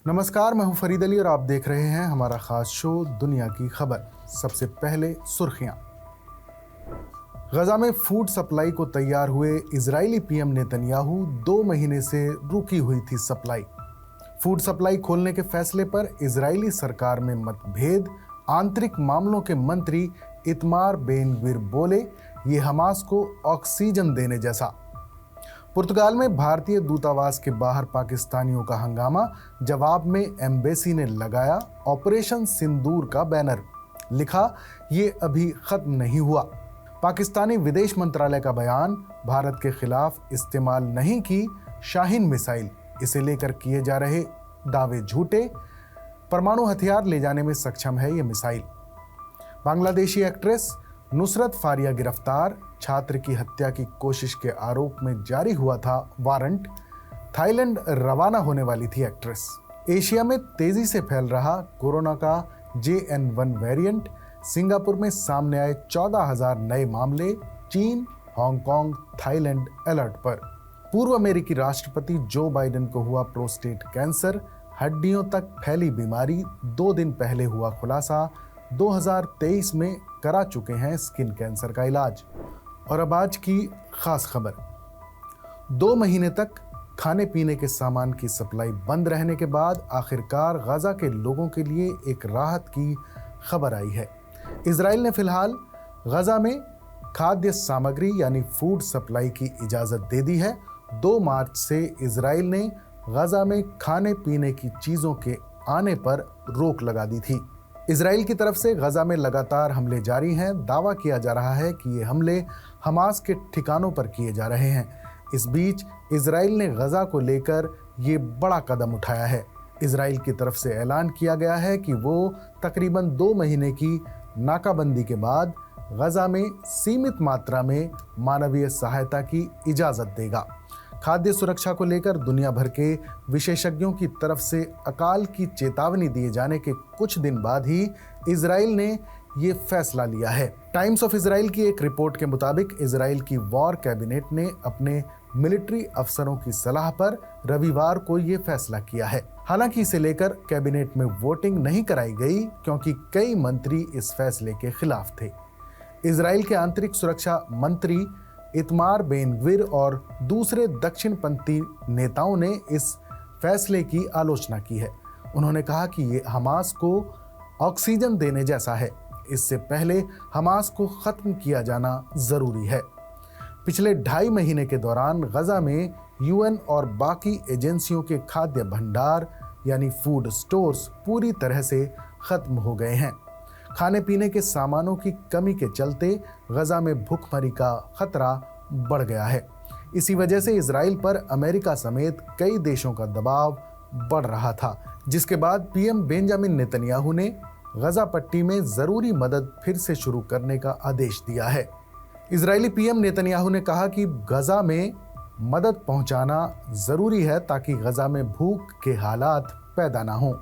नमस्कार, मैं हूं फरीद अली और आप देख रहे हैं हमारा खास शो दुनिया की खबर। सबसे पहले सुर्खियां। गजा में फूड सप्लाई को तैयार हुए इजरायली पीएम नेतन्याहू 2 महीने से रुकी हुई थी सप्लाई। फूड सप्लाई खोलने के फैसले पर इजरायली सरकार में मतभेद। आंतरिक मामलों के मंत्री इतमार बेन ग्विर बोले, ये हमास को ऑक्सीजन देने जैसा। पुर्तगाल में भारतीय दूतावास के बाहर पाकिस्तानियों का हंगामा। जवाब में एम्बेसी ने लगाया ऑपरेशन सिंदूर का बैनर। लिखा, ये अभी खत्म नहीं हुआ। पाकिस्तानी विदेश मंत्रालय का बयान, भारत के खिलाफ इस्तेमाल नहीं की शाहीन मिसाइल, इसे लेकर किए जा रहे दावे झूठे। परमाणु हथियार ले जाने में सक्षम है ये मिसाइल। बांग्लादेशी एक्ट्रेस नुसरत फारिया गिरफ्तार। छात्र की हत्या की कोशिश के आरोप में जारी हुआ था वारंट। थाईलैंड रवाना होने वाली थी एक्ट्रेस। एशिया में तेजी से फैल रहा कोरोना का JN1 वेरिएंट। सिंगापुर में सामने आए 14,000 नए मामले। चीन, हांगकांग, थाईलैंड अलर्ट पर। पूर्व अमेरिकी राष्ट्रपति जो बाइडेन को हुआ प्रोस्टेट कैंसर। हड्डियों तक फैली बीमारी, 2 दिन पहले हुआ खुलासा। 2023 में करा चुके हैं स्किन कैंसर का इलाज। और अब आज की खास खबर। 2 महीने तक खाने पीने के सामान की सप्लाई बंद रहने के बाद आखिरकार गजा के लोगों के लिए एक राहत की खबर आई है। इजराइल ने फिलहाल गजा में खाद्य सामग्री यानी फूड सप्लाई की इजाज़त दे दी है। 2 मार्च से इजराइल ने गजा में खाने पीने की चीज़ों के आने पर रोक लगा दी थी। इजराइल की तरफ से गजा में लगातार हमले जारी हैं। दावा किया जा रहा है कि ये हमले हमास के ठिकानों पर किए जा रहे हैं। इस बीच इजराइल ने गजा को लेकर ये बड़ा कदम उठाया है। इजराइल की तरफ से ऐलान किया गया है कि वो तकरीबन 2 महीने की नाकाबंदी के बाद गजा में सीमित मात्रा में मानवीय सहायता की इजाज़त देगा। खाद्य सुरक्षा को लेकर दुनिया भर के विशेषज्ञों की तरफ से अकाल की चेतावनी दिए जाने के कुछ दिन बाद ही इजराइल ने ये फैसला लिया है। टाइम्स ऑफ इजराइल की एक रिपोर्ट के मुताबिक इजराइल की वॉर कैबिनेट ने अपने मिलिट्री अफसरों की सलाह पर रविवार को ये फैसला किया है। हालांकि इसे लेकर कैबिनेट में वोटिंग नहीं कराई गई क्योंकि कई मंत्री इस फैसले के खिलाफ थे। इजराइल के आंतरिक सुरक्षा मंत्री इतमार बेन ग्विर और दूसरे दक्षिणपंथी नेताओं ने इस फैसले की आलोचना की है। उन्होंने कहा कि ये हमास को ऑक्सीजन देने जैसा है। इससे पहले हमास को खत्म किया जाना जरूरी है। पिछले 2.5 महीने के दौरान गजा में UN और बाकी एजेंसियों के खाद्य भंडार यानी फूड स्टोर्स पूरी तरह से खत्म हो गए हैं। खाने पीने के सामानों की कमी के चलते गजा में भूखमरी का खतरा बढ़ गया है। इसी वजह से इजराइल पर अमेरिका समेत कई देशों का दबाव बढ़ रहा था, जिसके बाद पीएम बेंजामिन नेतन्याहू ने गजा पट्टी में जरूरी मदद फिर से शुरू करने का आदेश दिया है। इजरायली पीएम नेतन्याहू ने कहा कि गजा में मदद पहुंचाना जरूरी है ताकि गजा में भूख के हालात पैदा ना हों,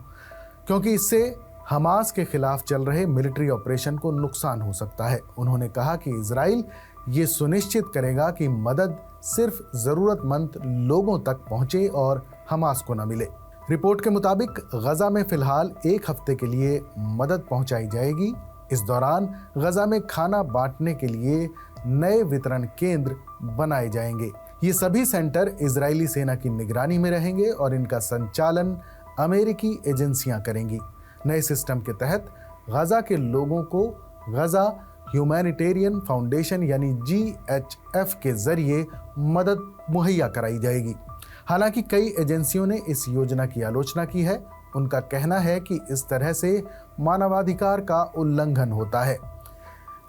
क्योंकि इससे हमास के खिलाफ चल रहे मिलिट्री ऑपरेशन को नुकसान हो सकता है। उन्होंने कहा कि इजराइल ये सुनिश्चित करेगा कि मदद सिर्फ जरूरतमंद लोगों तक पहुंचे और हमास को न मिले। रिपोर्ट के मुताबिक गजा में फिलहाल 1 हफ्ते के लिए मदद पहुंचाई जाएगी। इस दौरान गजा में खाना बांटने के लिए नए वितरण केंद्र बनाए जाएंगे। ये सभी सेंटर इजरायली सेना की निगरानी में रहेंगे और इनका संचालन अमेरिकी एजेंसियां करेंगी। नए सिस्टम के तहत गजा के लोगों को गजा ह्यूमैनिटेरियन फाउंडेशन यानी GHF के जरिए मदद मुहैया कराई जाएगी। हालांकि कई एजेंसियों ने इस योजना की आलोचना की है। उनका कहना है कि इस तरह से मानवाधिकार का उल्लंघन होता है।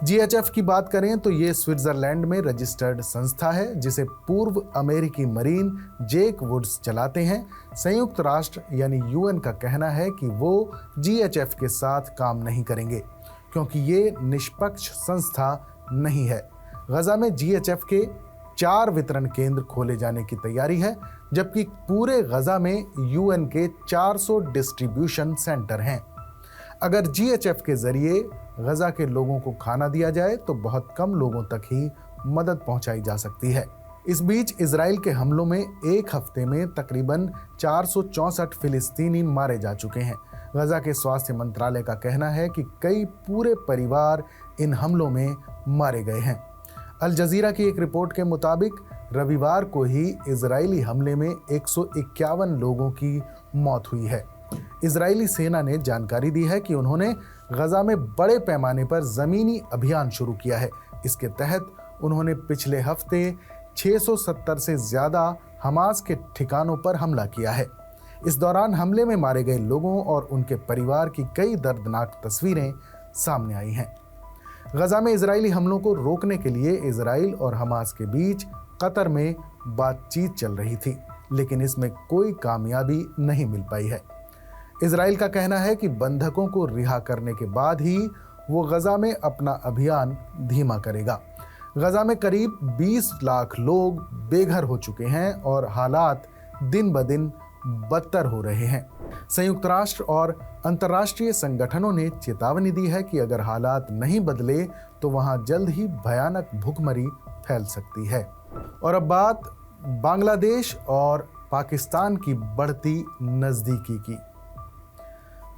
GHF की बात करें तो ये स्विट्जरलैंड में रजिस्टर्ड संस्था है जिसे पूर्व अमेरिकी मरीन जेक वुड्स चलाते हैं। संयुक्त राष्ट्र यानी UN का कहना है कि वो GHF के साथ काम नहीं करेंगे क्योंकि ये निष्पक्ष संस्था नहीं है। गजा में GHF के 4 वितरण केंद्र खोले जाने की तैयारी है, जबकि पूरे गजा में UN के 400 डिस्ट्रीब्यूशन सेंटर हैं। अगर GHF के जरिए गजा के लोगों को खाना दिया जाए तो बहुत कम लोगों तक ही मदद पहुंचाई जा सकती है। इस बीच इजराइल के हमलों में एक हफ्ते में तकरीबन 464 फिलिस्तीनी मारे जा चुके हैं। गजा के स्वास्थ्य मंत्रालय का कहना है कि कई पूरे परिवार इन हमलों में मारे गए हैं। अल जजीरा की एक रिपोर्ट के मुताबिक रविवार को ही इजरायली हमले में 151 लोगों की मौत हुई है। इजरायली सेना ने जानकारी दी है कि उन्होंने गजा में बड़े पैमाने पर जमीनी अभियान शुरू किया है। इसके तहत उन्होंने पिछले हफ्ते 670 से ज्यादा हमास के ठिकानों पर हमला किया है। इस दौरान हमले में मारे गए लोगों और उनके परिवार की कई दर्दनाक तस्वीरें सामने आई हैं। गजा में इजरायली हमलों को रोकने के लिए इजराइल और हमास के बीच कतर में बातचीत चल रही थी, लेकिन इसमें कोई कामयाबी नहीं मिल पाई है। इजराइल का कहना है कि बंधकों को रिहा करने के बाद ही वो गजा में अपना अभियान धीमा करेगा। गजा में करीब 20 लाख लोग बेघर हो चुके हैं और हालात दिन ब दिन बदतर हो रहे हैं। संयुक्त राष्ट्र और अंतर्राष्ट्रीय संगठनों ने चेतावनी दी है कि अगर हालात नहीं बदले तो वहां जल्द ही भयानक भूखमरी फैल सकती है। और अब बात बांग्लादेश और पाकिस्तान की बढ़ती नजदीकी की।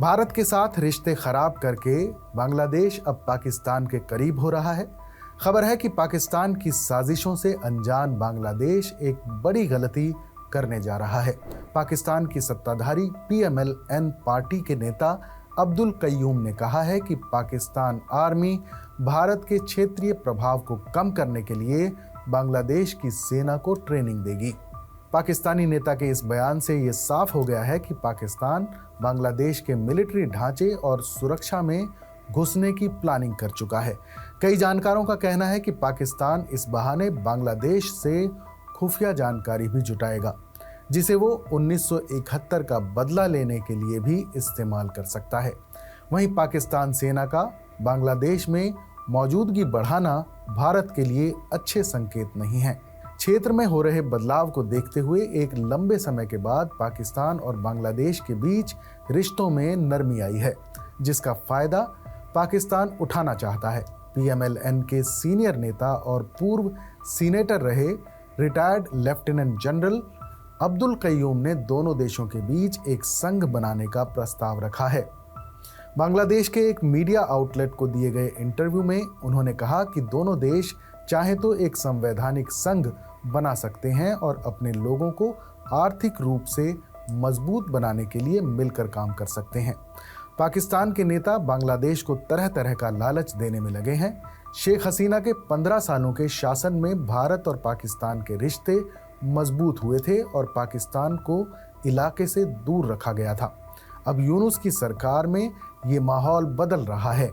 भारत के साथ रिश्ते खराब करके बांग्लादेश अब पाकिस्तान के करीब हो रहा है। खबर है कि पाकिस्तान की साजिशों से अनजान बांग्लादेश एक बड़ी गलती करने जा रहा है। पाकिस्तान की सत्ताधारी PMLN पार्टी के नेता अब्दुल कय्यूम ने कहा है कि पाकिस्तान आर्मी भारत के क्षेत्रीय प्रभाव को कम करने के लिए बांग्लादेश की सेना को ट्रेनिंग देगी। पाकिस्तानी नेता के इस बयान से ये साफ हो गया है कि पाकिस्तान बांग्लादेश के मिलिट्री ढांचे और सुरक्षा में घुसने की प्लानिंग कर चुका है। कई जानकारों का कहना है कि पाकिस्तान इस बहाने बांग्लादेश से खुफिया जानकारी भी जुटाएगा, जिसे वो 1971 का बदला लेने के लिए भी इस्तेमाल कर सकता है। वहीं पाकिस्तान सेना का बांग्लादेश में मौजूदगी बढ़ाना भारत के लिए अच्छे संकेत नहीं है। क्षेत्र में हो रहे बदलाव को देखते हुए एक लंबे समय के बाद पाकिस्तान और बांग्लादेश के बीच रिश्तों में नरमी आई है, जिसका फायदा पाकिस्तान उठाना चाहता है। PMLN के सीनियर नेता और पूर्व सीनेटर रहे retired lieutenant general Abdul Qayyum ने दोनों देशों के बीच एक संघ बनाने का प्रस्ताव रखा है। बांग्लादेश के एक मीडिया आउटलेट को दिए गए इंटरव्यू में उन्होंने कहा कि दोनों देश चाहे तो एक संवैधानिक संघ बना सकते हैं और अपने लोगों को आर्थिक रूप से मजबूत बनाने के लिए मिलकर काम कर सकते हैं। पाकिस्तान के नेता बांग्लादेश को तरह तरह का लालच देने में लगे हैं। शेख हसीना के 15 सालों के शासन में भारत और पाकिस्तान के रिश्ते मजबूत हुए थे और पाकिस्तान को इलाके से दूर रखा गया था। अब यूनुस की सरकार में ये माहौल बदल रहा है।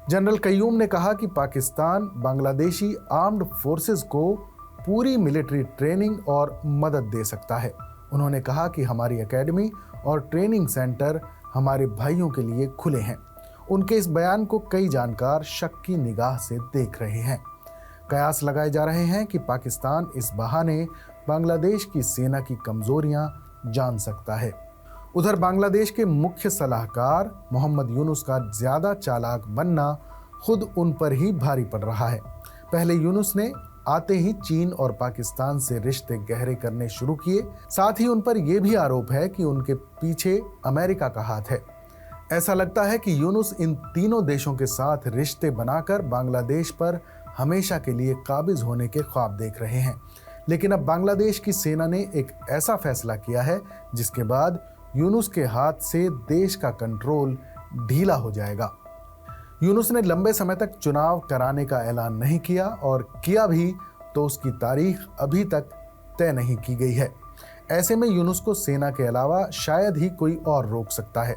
जनरल कय्यूम ने कहा कि पाकिस्तान बांग्लादेशी आर्म्ड फोर्सेस को पूरी मिलिट्री ट्रेनिंग और मदद दे सकता है। उन्होंने कहा कि हमारी एकेडमी और ट्रेनिंग सेंटर हमारे भाइयों के लिए खुले हैं। उनके इस बयान को कई जानकार शक की निगाह से देख रहे हैं। कयास लगाए जा रहे हैं कि पाकिस्तान इस बहाने बांग्लादेश की सेना की कमजोरियां जान सकता है। उधर बांग्लादेश के मुख्य सलाहकार मोहम्मद यूनुस का ज्यादा चालाक बनना खुद उन पर ही भारी पड़ रहा है। पहले यूनुस ने आते ही चीन और पाकिस्तान से रिश्ते गहरे करने शुरू किए। साथ ही उन पर यह भी आरोप है कि उनके पीछे अमेरिका का हाथ है। ऐसा लगता है कि यूनुस इन तीनों देशों के साथ रिश्ते बनाकर बांग्लादेश पर हमेशा के लिए काबिज होने के ख्वाब देख रहे हैं। लेकिन अब बांग्लादेश की सेना ने एक ऐसा फैसला किया है जिसके बाद यूनुस के हाथ से देश का कंट्रोल ढीला हो जाएगा। यूनुस ने लंबे समय तक चुनाव कराने का ऐलान नहीं किया और किया भी तो उसकी तारीख अभी तक तय नहीं की गई है। ऐसे में यूनुस को सेना के अलावा शायद ही कोई और रोक सकता है।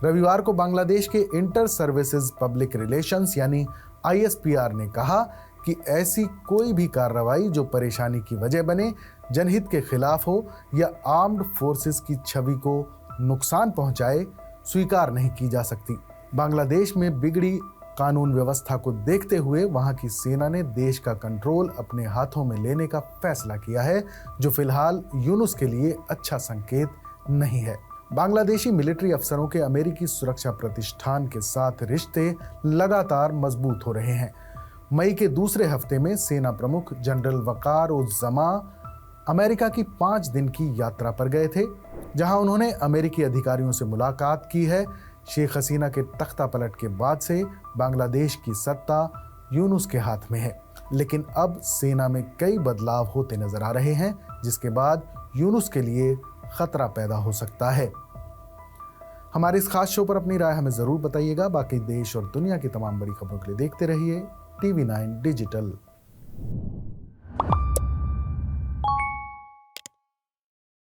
रविवार को बांग्लादेश के इंटर सर्विसेज पब्लिक रिलेशंस यानी ISPR ने कहा कि ऐसी कोई भी कार्रवाई जो परेशानी की वजह बने, जनहित के खिलाफ हो या आर्म्ड फोर्सेस की छवि को नुकसान पहुंचाए, स्वीकार नहीं की जा सकती। बांग्लादेश में बिगड़ी कानून व्यवस्था को देखते हुए वहां की सेना ने देश का कंट्रोल अपने हाथों में लेने का फैसला किया है, जो फिलहाल यूनुस के लिए अच्छा संकेत नहीं है। बांग्लादेशी मिलिट्री अफसरों के अमेरिकी सुरक्षा प्रतिष्ठान के साथ रिश्ते लगातार मजबूत हो रहे हैं। मई के दूसरे हफ्ते में सेना प्रमुख जनरल वकार उज़्ज़मा अमेरिका की 5 दिन की यात्रा पर गए थे, जहां उन्होंने अमेरिकी अधिकारियों से मुलाकात की है। शेख हसीना के तख्ता पलट के बाद से बांग्लादेश की सत्ता यूनुस के हाथ में है, लेकिन अब सेना में कई बदलाव होते नजर आ रहे हैं, जिसके बाद यूनुस के लिए खतरा पैदा हो सकता है। हमारे इस खास शो पर अपनी राय हमें जरूर बताइएगा। बाकी देश और दुनिया की तमाम बड़ी खबरों के लिए देखते रहिए TV9 डिजिटल।